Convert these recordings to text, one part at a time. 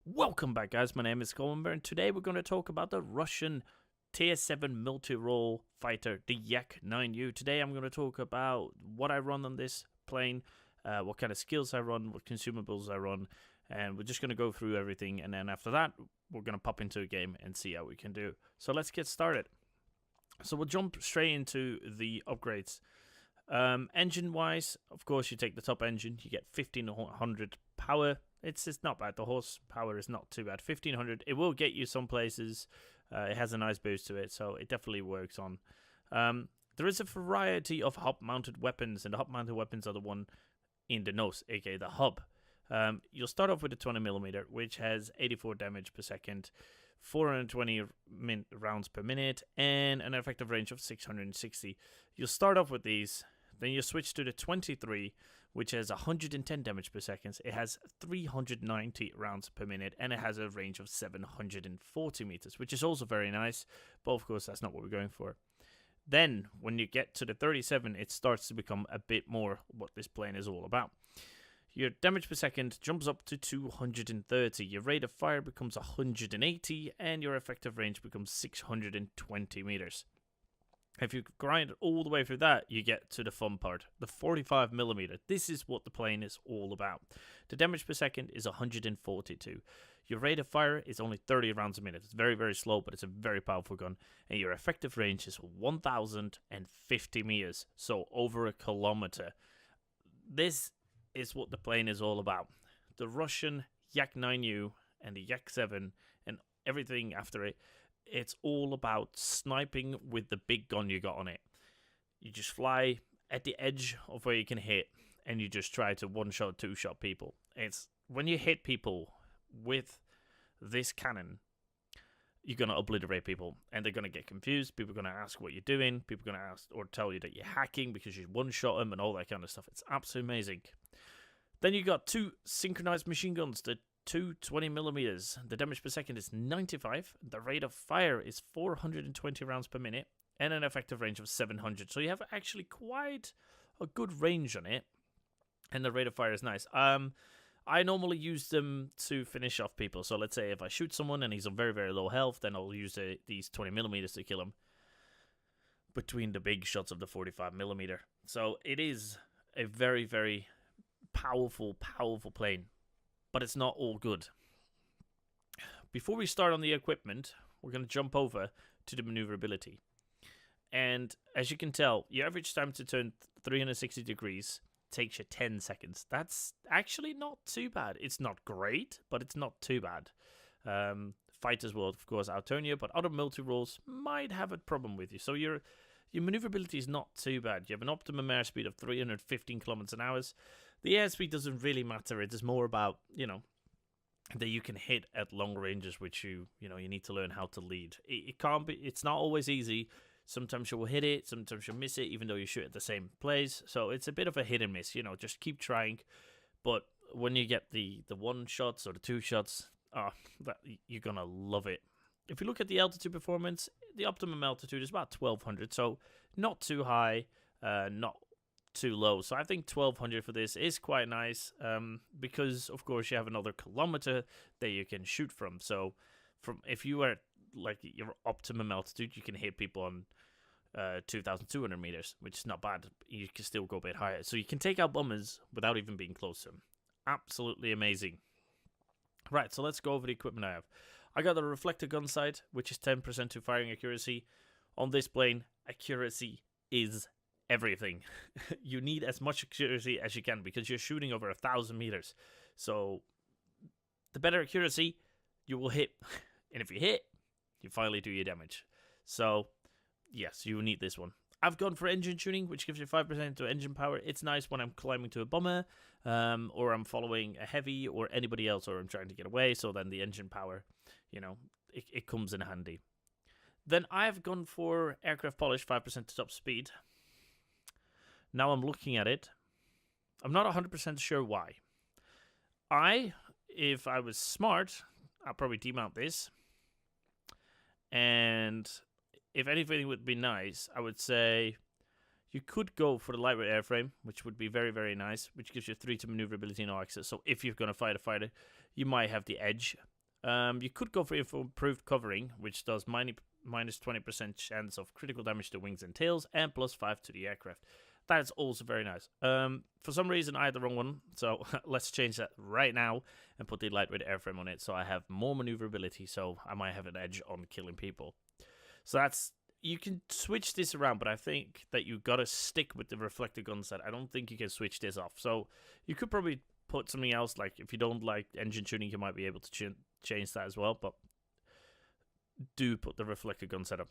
Welcome back, guys. My name is Skullmember, and today we're going to talk about the Russian Tier 7 multi-role fighter, the Yak-9U. Today I'm going to talk about what I run on this plane, what kind of skills I run, what consumables I run, and we're just going to go through everything, and then after that, we're going to pop into a game and see how we can do. So let's get started. So we'll jump straight into the upgrades. Engine-wise, of course, you take the top engine, you get 1500 power. It's not bad. The horsepower is not too bad. 1500. It will get you some places. It has a nice boost to it, so it definitely works on. There is a variety of hub-mounted weapons, and the hub-mounted weapons are the one in the nose, aka the hub. You'll start off with a 20mm, which has 84 damage per second, 420 rounds per minute, and an effective range of 660. You'll start off with these. Then you switch to the 23, which has 110 damage per second. It has 390 rounds per minute, and it has a range of 740 meters, which is also very nice. But of course, that's not what we're going for. Then, when you get to the 37, it starts to become a bit more what this plane is all about. Your damage per second jumps up to 230. Your rate of fire becomes 180, and your effective range becomes 620 meters. If you grind all the way through that, you get to the fun part, the 45mm. This is what the plane is all about. The damage per second is 142. Your rate of fire is only 30 rounds a minute. It's very, very slow, but it's a very powerful gun. And your effective range is 1,050 meters, so over a kilometer. This is what the plane is all about. The Russian Yak-9U and the Yak-7 and everything after it. It's all about sniping with the big gun you got on it. You just fly at the edge of where you can hit, and you just try to one-shot, two-shot people. It's when you hit people with this cannon, you're going to obliterate people, and they're going to get confused. People are going to ask what you're doing. People are going to ask or tell you that you're hacking because you one-shot them and all that kind of stuff. It's absolutely amazing. Then you got two synchronized machine guns, the 20mm. The damage per second is 95. The rate of fire is 420 rounds per minute, and an effective range of 700. So you have actually quite a good range on it, and the rate of fire is nice. I normally use them to finish off people. So let's say if I shoot someone and he's on very, very low health, then I'll use these 20mm to kill him between the big shots of the 45mm. So it is a very, very powerful plane. But it's not all good. Before we start on the equipment, we're going to jump over to the maneuverability. And as you can tell, your average time to turn 360 degrees takes you 10 seconds. That's actually not too bad. It's not great, but it's not too bad. Fighters will, of course, outturn you, but other multi-roles might have a problem with you. So your maneuverability is not too bad. You have an optimum airspeed of 315 kilometers an hour. The airspeed doesn't really matter. It is more about, that you can hit at long ranges, which you need to learn how to lead. It can't be. It's not always easy. Sometimes you will hit it. Sometimes you'll miss it, even though you shoot at the same place. So it's a bit of a hit and miss. Just keep trying. But when you get the one shots or the two shots, you're gonna love it. If you look at the altitude performance, the optimum altitude is about 1200. So not too high, not too low. So I think 1200 for this is quite nice, because of course you have another kilometer that you can shoot from. So if you are like your optimum altitude, you can hit people on 2,200 meters, which is not bad. You can still go a bit higher, so you can take out bombers without even being close to them. Absolutely amazing. Right, so let's go over the equipment I have. I got the reflector gun sight, which is 10% to firing accuracy. On this plane, accuracy is everything. You need as much accuracy as you can because you're shooting over 1,000 meters. So the better accuracy, you will hit. And if you hit, you finally do your damage. So yes, you need this one. I've gone for engine tuning, which gives you 5% to engine power. It's nice when I'm climbing to a bomber, or I'm following a heavy or anybody else, or I'm trying to get away. So then the engine power, it comes in handy. Then I've gone for aircraft polish, 5% to top speed. Now I'm looking at it. I'm not 100% sure why. If I was smart, I'll probably demount this. And if anything would be nice, I would say you could go for the lightweight airframe, which would be very, very nice, which gives you 3 to maneuverability and all access. So if you're going to fight a fighter, you might have the edge. You could go for improved covering, which does minus 20% chance of critical damage to wings and tails, and plus 5 to the aircraft. That's also very nice. For some reason, I had the wrong one, so let's change that right now and put the lightweight airframe on it, so I have more maneuverability, so I might have an edge on killing people. So that's... You can switch this around, but I think that you gotta stick with the reflector gun set. I don't think you can switch this off. So you could probably put something else, like if you don't like engine tuning, you might be able to change that as well, but do put the reflector gun setup.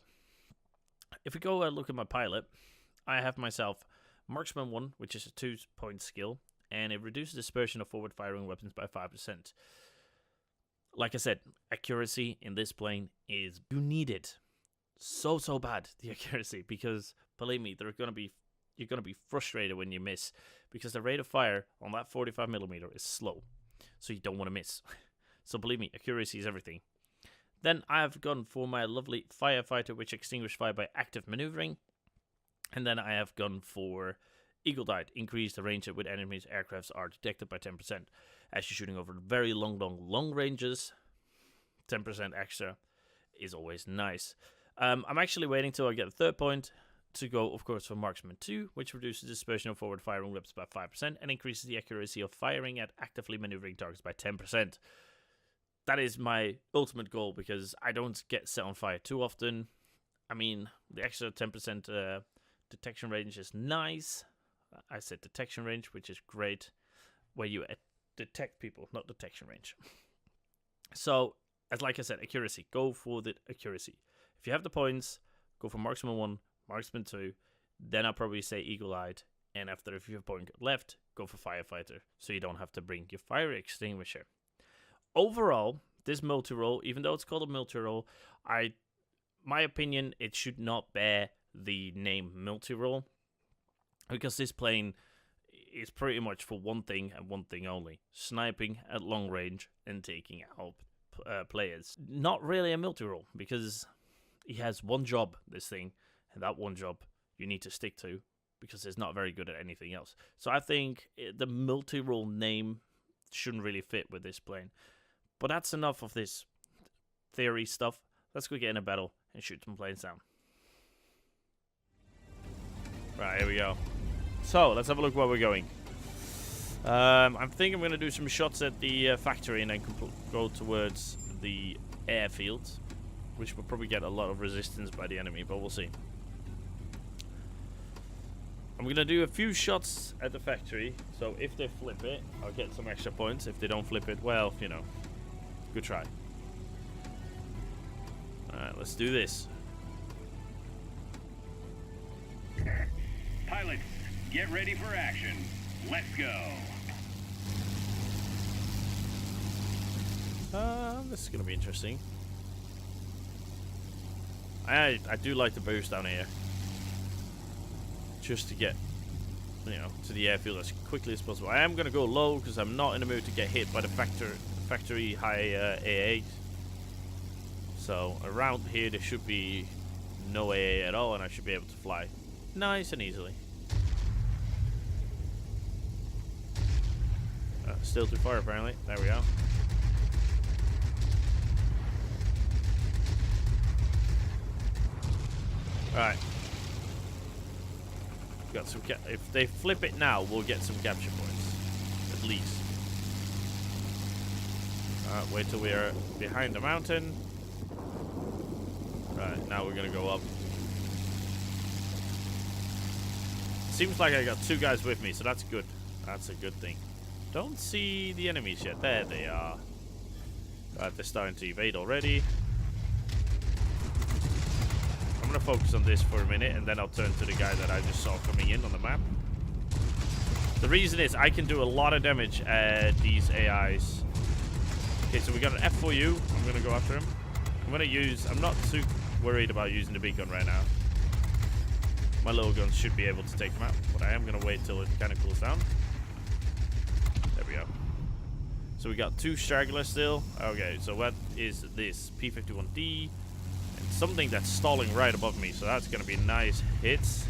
If we go look at my pilot, I have myself Marksman 1, which is a 2-point skill, and it reduces dispersion of forward firing weapons by 5%. Like I said, accuracy in this plane is... You need it. So bad, the accuracy, because believe me, you're gonna be frustrated when you miss, because the rate of fire on that 45mm is slow, so you don't want to miss. So believe me, accuracy is everything. Then I've gone for my lovely firefighter, which extinguishes fire by active maneuvering, and then I have gone for Eagle Dart, increase the range at which enemies' aircrafts are detected by 10%. As you're shooting over very long ranges, 10% extra is always nice. I'm actually waiting till I get the 3rd point to go, of course, for Marksman 2, which reduces dispersion of forward firing weapons by 5% and increases the accuracy of firing at actively maneuvering targets by 10%. That is my ultimate goal, because I don't get set on fire too often. I mean, the extra 10% detection range is nice. I said detection range, which is great, where you detect people, not detection range. So, as like I said, accuracy. Go for the accuracy. If you have the points, go for Marksman 1, Marksman 2, then I'll probably say Eagle-Eyed, and after if you have a point left, go for Firefighter, so you don't have to bring your fire extinguisher. Overall, this multi-role, even though it's called a multi-role, my opinion, it should not bear the name multi-role, because this plane is pretty much for one thing and one thing only: sniping at long range and taking out players. Not really a multi-role, because he has one job, this thing, and that one job you need to stick to, because it's not very good at anything else. So I think the multi-role name shouldn't really fit with this plane. But that's enough of this theory stuff. Let's go get in a battle and shoot some planes down. Right, here we go. So, let's have a look where we're going. I think I'm going to do some shots at the factory and then go towards the airfield, which will probably get a lot of resistance by the enemy, but we'll see. I'm going to do a few shots at the factory, so if they flip it, I'll get some extra points. If they don't flip it, well, you know, good try. Alright, let's do this. Pilots, get ready for action. Let's go. This is going to be interesting. I do like the boost down here, just to get, you know, to the airfield as quickly as possible. I am going to go low because I'm not in the mood to get hit by the factory high AA. So around here there should be no AA at all, and I should be able to fly nice and easily. Still too far apparently. There we go. Alright. Got some. If they flip it now, we'll get some capture points, at least. Wait till we are behind the mountain. Right, now we're gonna go up. Seems like I got two guys with me, so that's good. That's a good thing. Don't see the enemies yet. There they are. Right, they're starting to evade already. I'm gonna focus on this for a minute, and then I'll turn to the guy that I just saw coming in on the map. The reason is I can do a lot of damage at these AIs. Okay, so we got an F4U. I'm gonna go after him. I'm not too worried about using the big gun right now. My little guns should be able to take them out, but I am gonna wait till it kind of cools down. There we go. So we got two stragglers still. Okay, so what is this? P-51D. And something that's stalling right above me, so that's gonna be nice hits.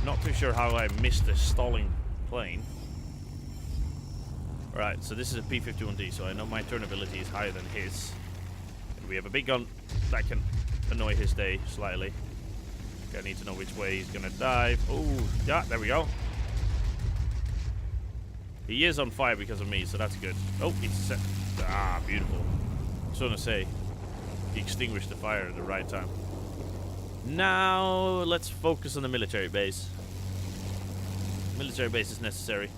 Not too sure how I missed the stalling plane. Right, so this is a P-51D, so I know my turn ability is higher than his. And we have a big gun that can annoy his day slightly. I need to know which way he's gonna dive. Oh, yeah, there we go. He is on fire because of me, so that's good. Oh, he's set. Ah, beautiful. I was gonna say, he extinguished the fire at the right time. Now, let's focus on the military base. Military base is necessary.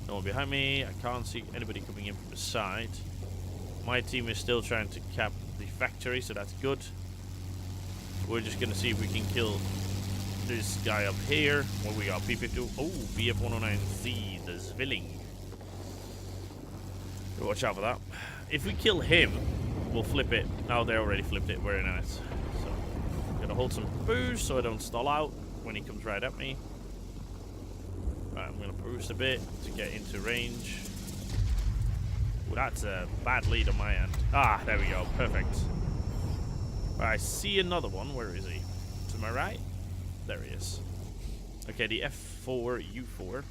No one behind me. I can't see anybody coming in from the side. My team is still trying to cap the factory, so that's good. We're just gonna see if we can kill this guy up here. What we got? P-52. Oh, BF-109C, the Zwilling. Watch out for that. If we kill him, we'll flip it. Oh, they already flipped it. Very nice. So, gotta hold some boost so I don't stall out when he comes right at me. Right, I'm gonna boost a bit to get into range. Ooh, that's a bad lead on my end. Ah, there we go. Perfect. Right, I see another one. Where is he? To my right? There he is. Okay, the F4U4.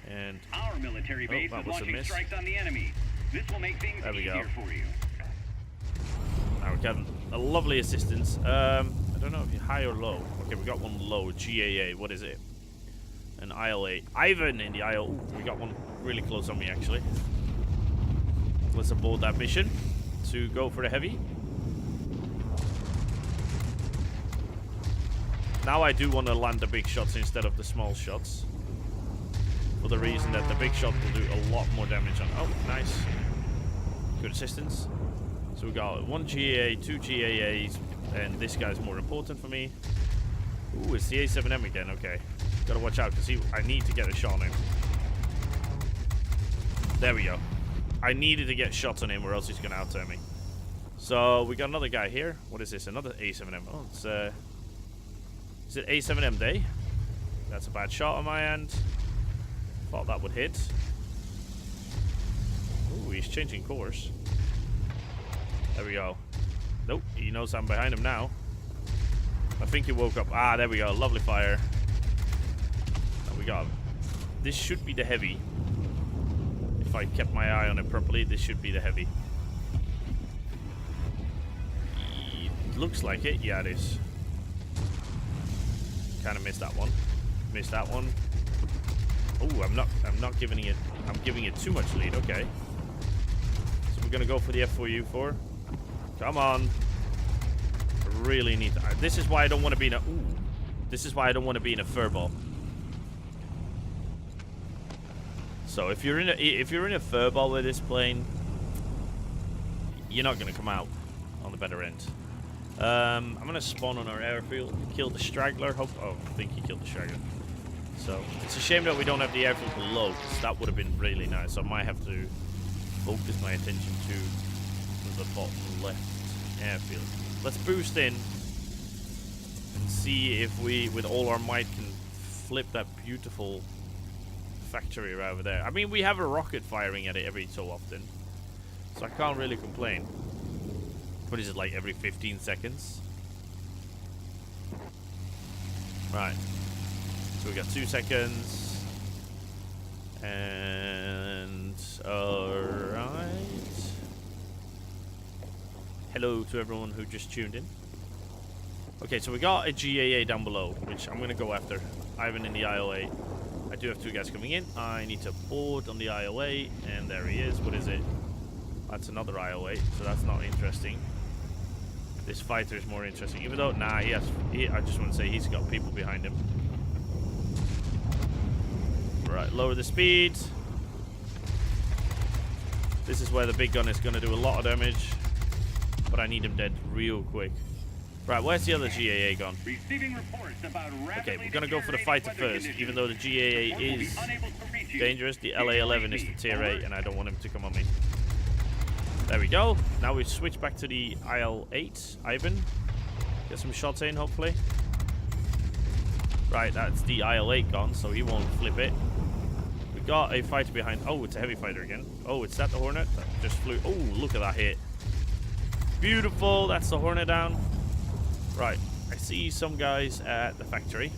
And our military base is launching strikes on the enemy. This will make things easier for you. Now we got a lovely assistance. I don't know if you're high or low. Okay, we got one low. GAA. What is it? An IL-8. Ivan in the IL. Ooh, we got one really close on me, actually. Let's abort that mission to go for the heavy. Now I do want to land the big shots instead of the small shots. For the reason that the big shot will do a lot more damage on... Oh, nice. Good assistance. So we got one GAA, two GAAs, and this guy's more important for me. Ooh, it's the A7M again. Okay. Gotta watch out, because I need to get a shot on him. There we go. I needed to get shots on him, or else he's gonna out-turn me. So, we got another guy here. What is this? Another A7M. Oh, it's, is it A7M day? That's a bad shot on my end. Thought that would hit. Ooh, he's changing course. There we go. Nope, he knows I'm behind him now. I think he woke up. Ah, there we go. Lovely fire. And we got... This should be the heavy. If I kept my eye on it properly, this should be the heavy. It looks like it. Yeah, it is. Kind of missed that one. Missed that one. Oh, I'm not giving it. I'm giving it too much lead. Okay. So we're gonna go for the F4U4. Come on. I really need to. This is why I don't want to be in a. Ooh. This is why I don't want to be in a furball. So if you're in a furball with this plane, you're not gonna come out on the better end. I'm gonna spawn on our airfield, kill the straggler. Hope. Oh, I think he killed the straggler. So it's a shame that we don't have the airfield below, because that would have been really nice. So I might have to focus my attention to the bottom left airfield. Let's boost in and see if we, with all our might, can flip that beautiful factory right over there. I mean, we have a rocket firing at it every so often, so I can't really complain. What is it, like every 15 seconds? Right. So we got 2 seconds. And... alright. Hello to everyone who just tuned in. Okay, so we got a GAA down below, which I'm going to go after. Ivan in the IL-8. I do have 2 guys coming in. I need to board on the IL-8. And there he is. What is it? That's another IL-8, so that's not interesting. This fighter is more interesting. Even though, nah, I just want to say he's got people behind him. Right, lower the speed. This is where the big gun is going to do a lot of damage. But I need him dead real quick. Right, where's the other GAA gone? Okay, we're going to go for the fighter first. Even though the GAA is dangerous, the LA-11 is the tier 8, and I don't want him to come on me. There we go. Now we switch back to the IL-8. Ivan. Get some shots in, hopefully. Right, that's the IL-8 gone, so he won't flip it. We got a fighter behind. Oh, it's a heavy fighter again. Oh, is that the Hornet? That just flew. Oh, look at that hit. Beautiful. That's the Hornet down. Right, I see some guys at the factory.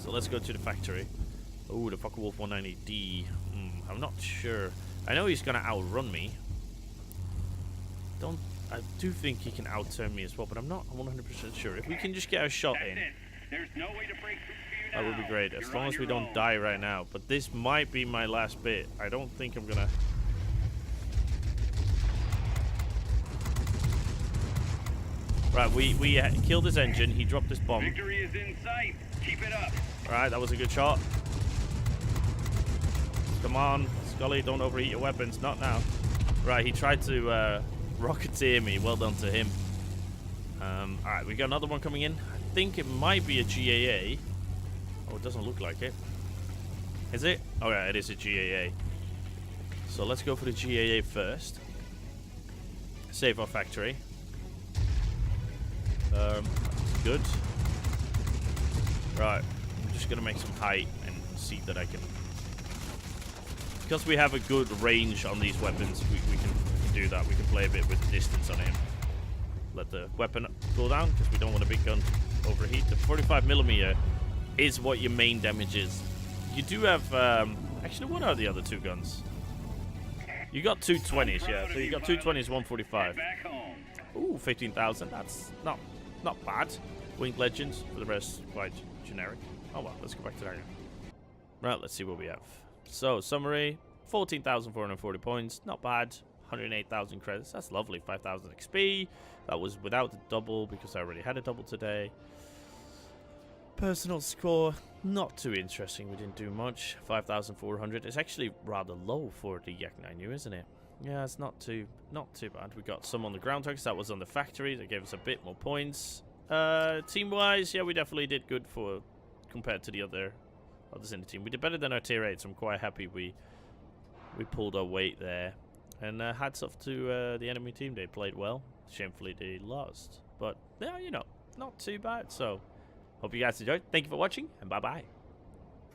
So let's go to the factory. Oh, the Focke-Wulf 190D. I'm not sure. I know he's gonna outrun me. I do think he can outturn me as well, but I'm not 100% sure. If we can just get a shot in, There's no way to break through for you now. that would be great. As You're long on as we your don't own. die right now. But this might be my last bit. I don't think I'm gonna. Right, we killed his engine. He dropped this bomb. Victory is in sight. Keep it up. Alright, that was a good shot. Come on, Scully, don't overheat your weapons. Not now. Right, he tried to rocketeer me. Well done to him. Alright, we got another one coming in. I think it might be a GAA. Oh, it doesn't look like it. Is it? Oh yeah, it is a GAA. So let's go for the GAA first. Save our factory. Good. Right, I'm just gonna make some height and see that I can. Because we have a good range on these weapons, we can do that. We can play a bit with distance on him. Let the weapon cool down because we don't want a big gun overheat. The 45mm is what your main damage is. You do have actually, what are the other two guns? You got 220s, yeah. So you got 220s, 145. Back home. Ooh, 15,000. That's not bad. Winged Legends, for the rest, quite generic. Oh well, let's go back to that. Right, let's see what we have. So, summary, 14,440 points. Not bad. 108,000 credits. That's lovely. 5,000 XP. That was without the double because I already had a double today. Personal score, not too interesting. We didn't do much. 5,400. It's actually rather low for the Yak-9U, isn't it? Yeah, it's not too bad. We got some on the ground targets. That was on the factory. That gave us a bit more points. Team-wise, yeah, we definitely did good for compared to the others in the team. We did better than our tier 8, so I'm quite happy we pulled our weight there. And hats off to the enemy team. They played well. Shamefully, they lost. But, yeah, you know, not too bad. So, hope you guys enjoyed. Thank you for watching, and bye-bye.